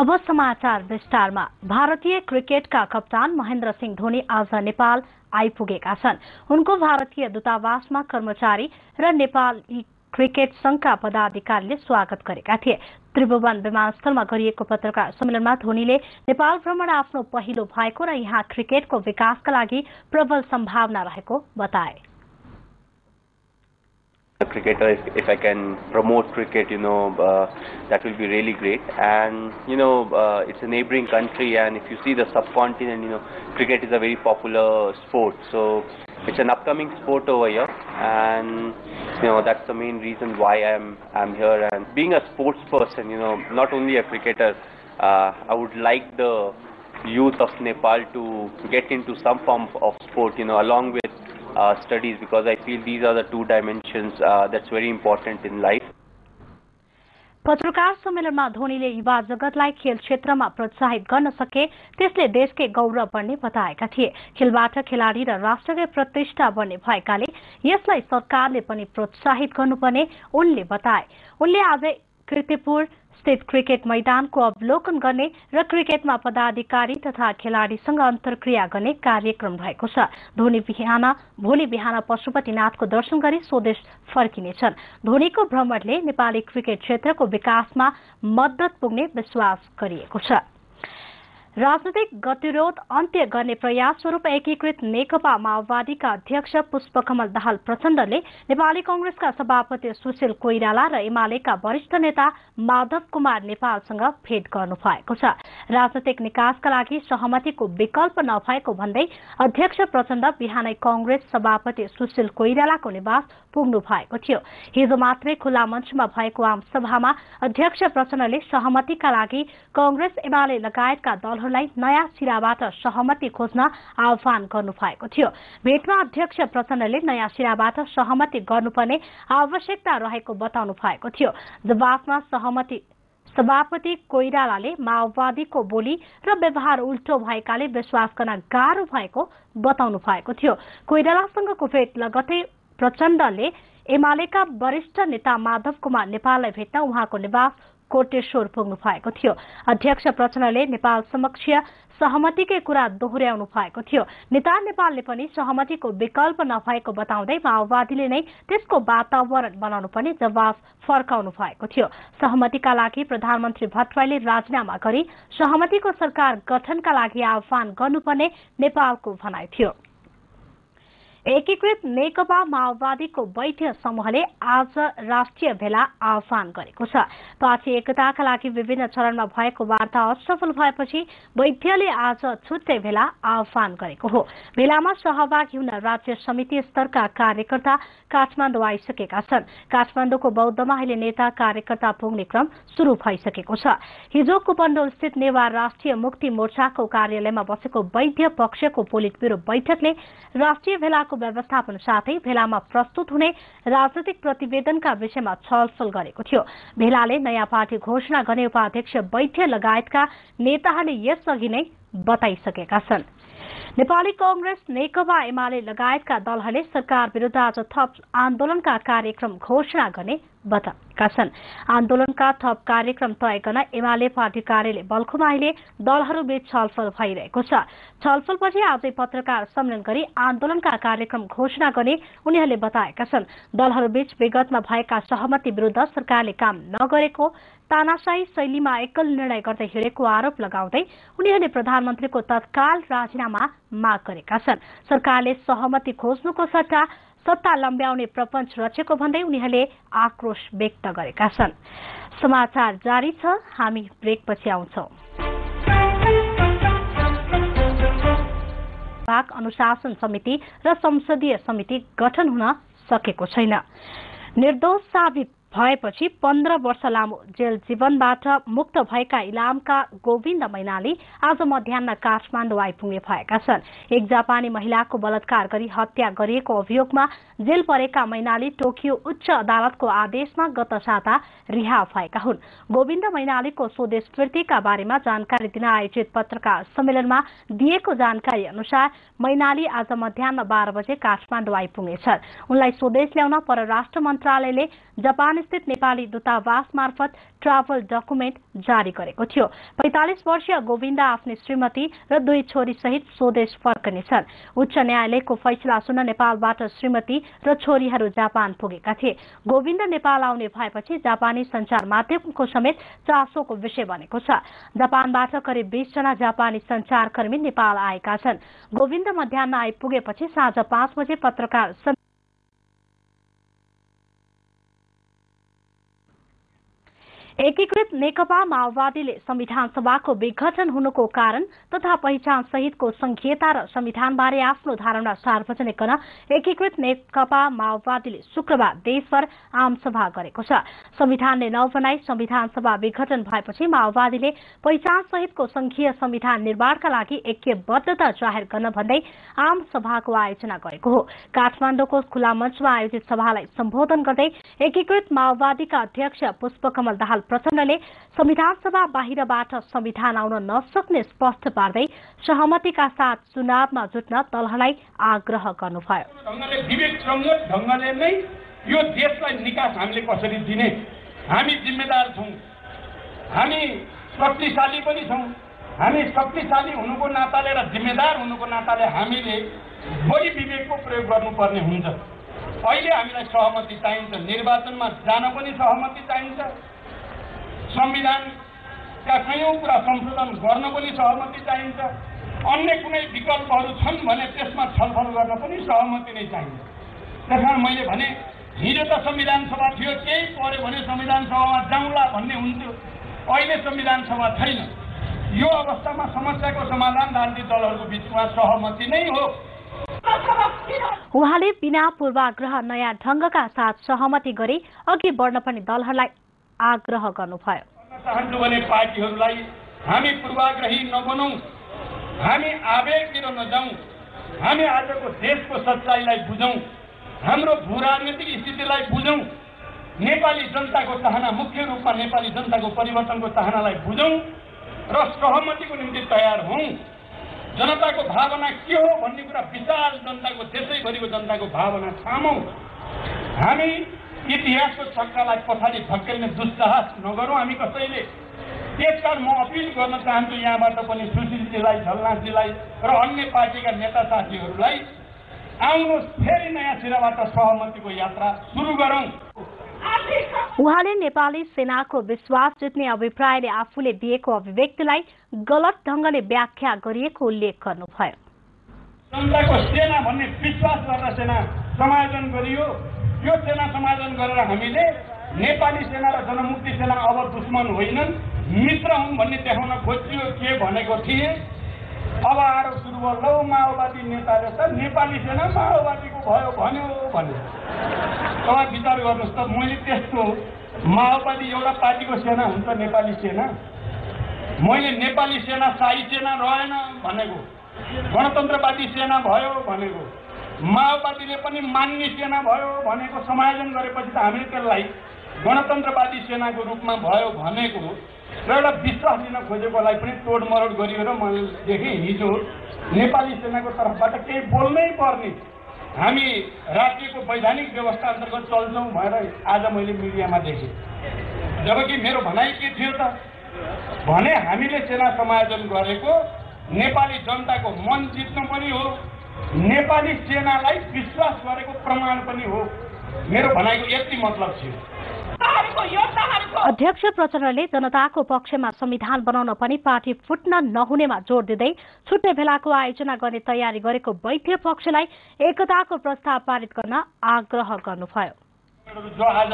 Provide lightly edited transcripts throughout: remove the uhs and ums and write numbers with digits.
अब समाचार विस्तारमा। भारतीय क्रिकेटका कप्तान महेन्द्र सिंह धोनी आज नेपाल आइपुगेका छन्। उनको भारतीय दूतावासमा कर्मचारी र नेपाली क्रिकेट संघका पदाधिकारीले स्वागत गरेका थिए। त्रिभुवन विमानस्थलमा गरिएको पत्रकार सम्मेलनमा धोनीले नेपाल भ्रमण आफ्नो पहिलो भएको र यहाँ क्रिकेटको विकासका लागि प्रबल सम्भावना रहेको बताए। Cricketer, if I can promote cricket, that will be really great. And it's a neighboring country, and if you see the subcontinent, cricket is a very popular sport. So it's an upcoming sport over here, and that's the main reason why I'm here. And being a sports person, not only a cricketer, I would like the youth of Nepal to get into some form of sport, along with studies, because I feel these are the two dimensions that's very important in life. पत्रकार सम्मेलनमा धोनीले युवा जगतलाई खेल क्षेत्रमा प्रोत्साहित गर्न सके त्यसले देशकै गौरव बढ्ने बताएका थिए। खेलबाट खेलाडी र राष्ट्रकै प्रतिष्ठा बढ्ने भएकाले यसलाई सरकारले पनि प्रोत्साहित गर्नुपर्ने उनले बताए। उनले आज कीर्तिपुर स्थित क्रिकेट मैदानको अवलोकन गर्ने र क्रिकेटमा पदाधिकारी तथा खेलाडीसँग अन्तर्क्रिया गर्ने कार्यक्रम रहेको छ। धोनी भोलि बिहान पशुपतिनाथको दर्शन गरी स्वदेश फर्किनेछन्। धोनीको भ्रमणले नेपाली क्रिकेट क्षेत्रको विकासमा मद्दत पुग्ने विश्वास गरिएको छ। राजनीतिक गतिरोध अन्त्य गर्ने प्रयास स्वरूप एकीकृत नेकपा माओवादीका अध्यक्ष पुष्पकमल दाहाल प्रचण्डले नेपाली कांग्रेसका सभापति सुशील कोइराला र एमालेका वरिष्ठ नेता माधव कुमार नेपालसँग भेट गर्नु भएको छ। राजनीतिक निकासका लागि सहमतिको विकल्प नभएको भन्दै अध्यक्ष प्रचण्ड बिहानै कांग्रेस सभापति सुशील कोइरालाको निवास पुग्नु भएको थियो। हिजो मात्रै खुला मञ्चमा भएको आम सभामा अध्यक्ष प्रचण्डले सहमतिका लागि कांग्रेस एमाले लगायतका दलहरूलाई नयाँ सिराबाट सहमति खोज्न आह्वान गर्नु भएको थियो। भेटमा अध्यक्ष प्रचण्डले नयाँ सिराबाट सहमति गर्नुपर्ने आवश्यकता रहेको बताउनु भएको थियो। जवाफमा सभापति कोइरालाले माओवादीको बोली र व्यवहार उल्टो भएकाले विश्वास गर्न गाह्रो भएको बताउनु भएको थियो। कोइरालासँगको भेट लगतै प्रचण्डले एमालेका वरिष्ठ नेता माधव कुमार नेपाललाई भेट्न उहाँको निवास कोटेश्वर पुग्नु भएको थियो। अध्यक्ष प्रचण्डले नेपाल समक्ष सहमतिकै कुरा दोहोर्याउनु भएको थियो। नेता नेपालले पनि सहमतिको विकल्प नभएको बताउँदै माओवादीले नै त्यसको वातावरण बनाउनु पर्ने जवाफ फर्काउनु भएको थियो। सहमतिका लागि प्रधानमन्त्री भट्टराईले राजीनामा गरी सहमतिको सरकार गठनका लागि आह्वान गर्नुपर्ने नेपालको भनाइ थियो। एकीकृत नेकपा माओवादीको वैद्य समूहले आज राष्ट्रिय भेला आह्वान गरेको छ। पार्टी एकताका लागि विभिन्न चरणमा भएको वार्ता असफल भएपछि वैद्यले आज छुट्टै भेला आह्वान गरेको हो। भेलामा सहभागी हुन राज्य समिति स्तरका कार्यकर्ता काठमाडौँ आइसकेका छन्। काठमाडौँको बौद्धमा अहिले नेता कार्यकर्ता पुग्ने क्रम शुरू भइसकेको छ। हिजो कुपण्डो स्थित नेवा राष्ट्रिय मुक्ति मोर्चाको कार्यालयमा बसेको वैद्य पक्षको पोलिट ब्युरो बैठकले राष्ट्रिय भेला व्यवस्थापन साथै भेलामा प्रस्तुत हुने राजनीतिक प्रतिवेदनका विषयमा छलफल गरेको थियो। भेलाले नयाँ पार्टी घोषणा गर्ने उपाध्यक्ष वैद्य लगायतका नेताहरूले यसअघि नै बताइसकेका छन्। नेपाली कांग्रेस नेकपा एमाले लगायतका दलहरूले सरकार विरुद्ध आज थप आन्दोलनका कार्यक्रम घोषणा गर्ने बताएका छन्। आन्दोलनका थप कार्यक्रम तय गर्न एमाले पार्टी कार्यालय बल्खुमा अहिले दलहरूबीच छलफल भइरहेको छ। छलफलपछि आजै पत्रकार सम्मेलन गरी आन्दोलनका कार्यक्रम घोषणा गर्ने उनीहरूले बताएका छन्। दलहरूबीच विगतमा भएका सहमति विरुद्ध सरकारले काम नगरेको, तानाशाही शैलीमा एकल निर्णय गर्दै हिँडेको आरोप लगाउँदै उनीहरूले प्रधानमन्त्रीको तत्काल राजीनामा माग गरेका छन्। सरकारले सहमति खोज्नुको सट्टा सत्ता लम्ब्याउने प्रपञ्च रचेको भन्दै उनीहरूले आक्रोश व्यक्त गरेका छन्। समाचार जारी छ, हामी ब्रेकपछि आउँछौं। अनुशासन समिति र संसदीय समिति गठन हुन सकेको छैन। निर्दोष साबित भएपछि 15 वर्ष लामो जेल जीवनबाट मुक्त भएका इलामका गोविन्द मैनाली आज मध्याह्न काठमाडौँ आइपुग्ने भएका छन्। एक जापानी महिलाको बलात्कार गरी हत्या गरिएको अभियोगमा जेल परेका मैनाली टोकियो उच्च अदालतको आदेशमा गत साता रिहा भएका हुन्। गोविन्द मैनालीको स्वदेश फिर्तीका बारेमा जानकारी दिन आयोजित पत्रकार सम्मेलनमा दिएको जानकारी अनुसार मैनाली आज मध्याह्न 12 बजे काठमाडौँ आइपुग्नेछन्। उनलाई स्वदेश ल्याउन परराष्ट्र मन्त्रालयले जापानी स्थित नेपाली दूतावास मार्फत ट्राभल डकुमेन्ट जारी गरेको थियो। 45 वर्षीय गोविन्द आफ्नी श्रीमती र 2 छोरी सहित स्वदेश फर्कनेछन्। उच्च न्यायालयको फैसला सुन्न नेपालबाट श्रीमती र छोरीहरू जापान पुगेका थिए। गोविन्द नेपाल आउने भएपछि जापानी सञ्चार माध्यमको समेत चासोको विषय बनेको छ। जापानबाट करिब 20 जना जापानी सञ्चारकर्मी नेपाल आएका छन्। गोविन्द मध्याह्न आइपुगेपछि साँझ 5 बजे पत्रकार एकीकृत नेकपा माओवादीले संविधान सभाको विघटन हुनुको कारण तथा पहिचान सहितको संघीयता र संविधानबारे आफ्नो धारणा सार्वजनिक गर्न एकीकृत नेकपा माओवादीले शुक्रबार देशभर आमसभा गरेको छ। संविधानले नबनाई संविधान सभा विघटन भएपछि माओवादीले पहिचान सहितको संघीय संविधान निर्माणका लागि ऐक्यबद्धता जाहेर गर्न भन्दै आमसभाको आयोजना गरेको हो। काठमाडौँको खुला मञ्चमा आयोजित सभालाई सम्बोधन गर्दै एकीकृत माओवादीका अध्यक्ष पुष्पकमल दाहाल प्रचण्डले संविधान सभा बाहिरबाट संविधान आउन नसक्ने स्पष्ट पार्दै सहमतिका साथ चुनावमा जुट्न दलहरूलाई आग्रह गर्नुभयो। विवेकसङ्गत ढंगले नै यो देशलाई निकास हामीले कसरी दिने, हामी जिम्मेदार छौं, हामी शक्तिशाली पनि छौं। हामी शक्तिशाली हुनुको नाताले र जिम्मेदार हुनुको नाताले हामीले बढी विवेकको प्रयोग गर्नुपर्ने हुन्छ। अहिले हामीलाई सहमति चाहिन्छ, निर्वाचनमा जान पनि सहमति चाहिन्छ, संविधानका कयौं कुरा संशोधन गर्न पनि सहमति चाहिन्छ, अन्य कुनै विकल्पहरू छन् भने त्यसमा छलफल गर्न पनि सहमति नै चाहिन्छ। त्यसकारण मैले भने हिजो त संविधान सभा थियो, केही पर्यो भने संविधान सभामा जाउँला भन्ने हुन्थ्यो। अहिले संविधान सभा छैन। यो अवस्थामा समस्याको समाधान राजनीतिक दलहरूको बीचमा सहमति नै हो। उहाँले बिना पूर्वाग्रह नयाँ ढंगका साथ सहमति गरी अघि बढ्न पनि दलहरूलाई आग्रह गर्नुभयो। चाहन्छु भने पार्टीहरूलाई हामी पूर्वाग्रही नबनौं, हामी आवेगतिर नजाउँ, हामी आजको देशको सच्चाइलाई बुझौं, हाम्रो भूराजनीतिक स्थितिलाई बुझौं, नेपाली जनताको चाहना, मुख्य रूपमा नेपाली जनताको परिवर्तनको चाहनालाई बुझौं र सहमतिको निम्ति तयार हौं। जनताको भावना के हो भन्ने कुरा विशाल जनताको, देशैभरिको जनताको भावना थामौं। हामी इतिहासको छक्कालाई पछाडि धकेल्ने दुस्साहस नगरौं हामी कसैले। त्यसकारण म अपिल गर्न चाहन्छु यहाँबाट पनि सुशीलजीलाई, झलनाथजीलाई र अन्य पार्टीका नेता साथीहरूलाई, आउनुहोस् फेरि नयाँ सिराबाट सहमतिको यात्रा सुरु गरौं। उहाँले नेपाली सेनाको विश्वास जित्ने अभिप्रायले आफूले दिएको अभिव्यक्तिलाई गलत ढंगले व्याख्या गरिएको उल्लेख गर्नुभयो। जनताको सेना भन्ने विश्वास गरेर सेना समायोजन गरियो। यो सेना समायोजन गरेर हामीले नेपाली सेना र जनमुक्ति सेना अब दुश्मन होइनन्, मित्र हुन् भन्ने देखाउन खोजियो के भनेको थिए। अब आरोप सुरु भयो, लौ माओवादी नेताले त नेपाली सेना माओवादीको भयो भन्यो भन्यो। तपाईँ विचार गर्नुहोस् त, मैले त्यस्तो माओवादी एउटा पार्टीको सेना हुन्छ नेपाली सेना? मैले नेपाली सेना शाही सेना रहेन भनेको, गणतन्त्रवादी सेना भयो भनेको, माओवादीले पनि मान्ने सेना भयो भनेको समायोजन गरेपछि त हामीले त्यसलाई गणतन्त्रवादी सेनाको रूपमा भयो भनेको र एउटा विश्वास दिन खोजेकोलाई पनि तोडमरोड गरियो र मैले देखेँ हिजो नेपाली सेनाको तर्फबाट केही बोल्नै पर्ने। हामी राज्यको वैधानिक व्यवस्था अन्तर्गत चल्छौँ भनेर आज मैले मिडियामा देखेँ। जबकि मेरो भनाइ के थियो त भने हामीले सेना समायोजन गरेको नेपाली जनताको मन जित्नु पनि हो, नेपाली सेनालाई विश्वास गरेको प्रमाण पनि हो। मेरो भनाइको यति मतलब थियो। अध्यक्ष प्रचण्डले जनताको पक्षमा संविधान बनाउन पनि पार्टी फुट्न नहुनेमा जोड दिँदै छुट्ने भेलाको आयोजना गर्ने तयारी गरेको वैद्य पक्षलाई एकताको प्रस्ताव पारित गर्न आग्रह गर्नुभयो। जो आज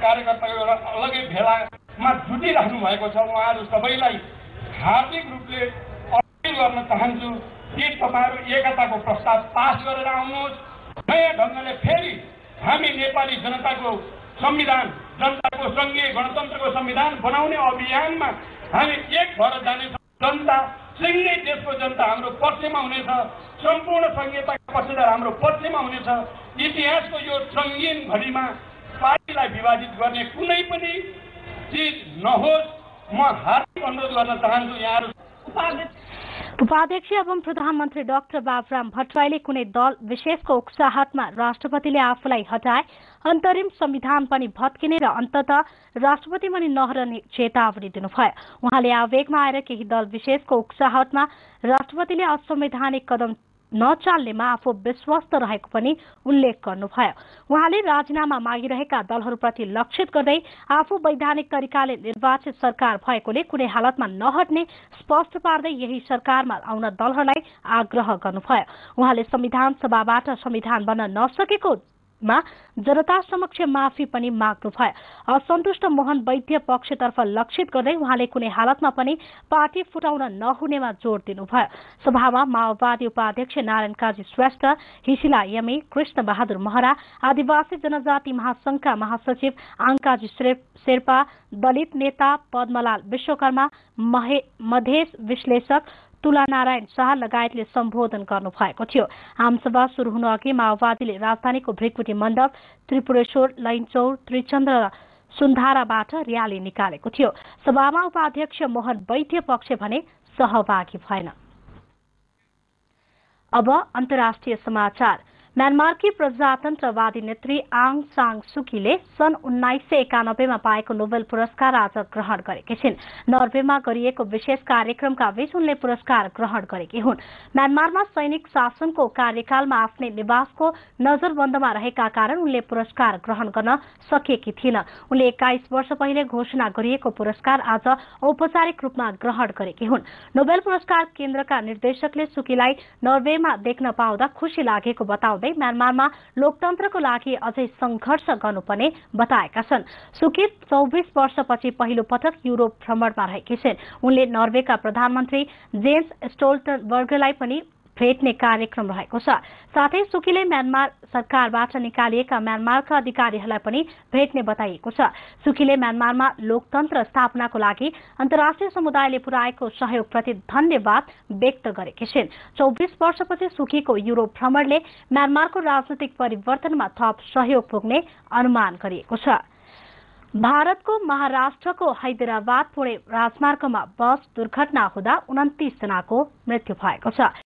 कार्यकर्ताको एउटा अलगै भेलामा जुटिराख्नु भएको छ, उहाँहरू सबैलाई हार्दिक रूपले अपील गर्न चाहन्छु कि तपाईहरु एकताको प्रस्ताव पास गरेर आउनुहोस्। नयाँ ढंगले फेरि हामी नेपाली जनताको संविधान, जनताको संघीय गणतन्त्रको संविधान बनाउने अभियानमा हामी एक भएर जानेछौँ। जनता सँगै देशको जनता हाम्रो पक्षमा हुनेछ, सम्पूर्ण संघीयताका पक्षधर हाम्रो पक्षमा हुनेछ। इतिहासको यो संगीन घडीमा पार्टीलाई विभाजित गर्ने कुनै पनि चिज नहोस्। म हार्दिक अनुरोध गर्न चाहन्छु यहाँहरू। उपाध्यक्ष एवं प्रधानमन्त्री डाक्टर बाबुराम भट्टराईले कुनै दल विशेषको उक्साहटमा राष्ट्रपतिले आफूलाई हटाए, अन्तरिम संविधान पनि भत्किने र अन्ततः राष्ट्रपति पनि नहरने चेतावनी दिनुभयो। उहाँले आवेगमा आएर केही दल विशेषको उक्साहटमा राष्ट्रपतिले असंवैधानिक कदम नचाल्नेमा आफू विश्वस्त रहेको पनि उल्लेख गर्नुभयो। उहाँले राजीनामा मागिरहेका दलहरूप्रति लक्षित गर्दै आफू वैधानिक तरिकाले निर्वाचित सरकार भएकोले कुनै हालतमा नहट्ने स्पष्ट पार्दै यही सरकारमा आउन दलहरूलाई आग्रह गर्नुभयो। उहाँले संविधान सभाबाट संविधान बन्न नसकेको जनता समक्ष माफी पनि माग्नुभयो। असन्तुष्ट मोहन वैद्य पक्षतर्फ लक्षित गर्दै उहाँले कुनै हालतमा पनि पार्टी फुटाउन नहुनेमा जोड़ दिनुभयो। सभामा माओवादी उपाध्यक्ष नारायण काजी श्रेष्ठ, हिसिला यमी, कृष्ण बहादुर महरा, आदिवासी जनजाति महासंघका महासचिव आङकाजी शेर्पा, दलित नेता पद्मलाल विश्वकर्मा, मधेस विश्लेषक तुलानारायण शाह लगायतले सम्बोधन गर्नुभएको थियो। आमसभा शुरू हुनु अघि माओवादीले राजधानीको भृगुटी मण्डप, त्रिपुरेश्वर, लैनचौर, त्रिचन्द्र र सुन्धाराबाट र्याली निकालेको थियो। सभामा उपाध्यक्ष मोहन वैद्य पक्ष भने सहभागी भएन। अब अन्तर्राष्ट्रिय समाचार। म्यानमारकी प्रजातन्त्रवादी नेत्री आङ सान सुकीले सन् 1991मा पाएको नोबेल पुरस्कार आज ग्रहण गरेकी छिन्। नर्वेमा गरिएको विशेष कार्यक्रमका बीच उनले पुरस्कार ग्रहण गरेकी हुन्। म्यानमारमा सैनिक शासनको कार्यकालमा आफ्नै निवासको नजरबन्दमा रहेका कारण उनले पुरस्कार ग्रहण गर्न सकेकी थिइन्। उनले 21 वर्ष पहिले घोषणा गरिएको पुरस्कार आज औपचारिक रूपमा ग्रहण गरेकी हुन्। नोबेल पुरस्कार केन्द्रका निर्देशकले सुकीलाई नर्वेमा देख्न पाउँदा खुशी लागेको बताउँदै म्यानमारमा लोकतन्त्रको लागि अझै संघर्ष गर्नुपर्ने बताएका छन्। सुकी 24 वर्षपछि पहिलो पटक युरोप भ्रमणमा रहेकी छिन्। उनले नर्वेका प्रधानमन्त्री जेन्स स्टोल्टनबर्गलाई पनि भेट्ने कार्यक्रम रहेको छ। साथै सुकीले म्यानमार सरकारबाट निकालिएका म्यानमारका अधिकारीहरूलाई पनि भेट्ने बताइएको छ। सुकीले म्यानमारमा लोकतन्त्र स्थापनाको लागि अन्तर्राष्ट्रिय समुदायले पुर्याएको सहयोगप्रति धन्यवाद व्यक्त गरेकी छिन्। 24 वर्षपछि सुकीको युरोप भ्रमणले म्यानमारको राजनैतिक परिवर्तनमा थप सहयोग पुग्ने अनुमान गरिएको छ। भारतको महाराष्ट्रको हैदराबाद पुणे राजमार्गमा बस दुर्घटना हुँदा 29 जनाको मृत्यु भएको छ।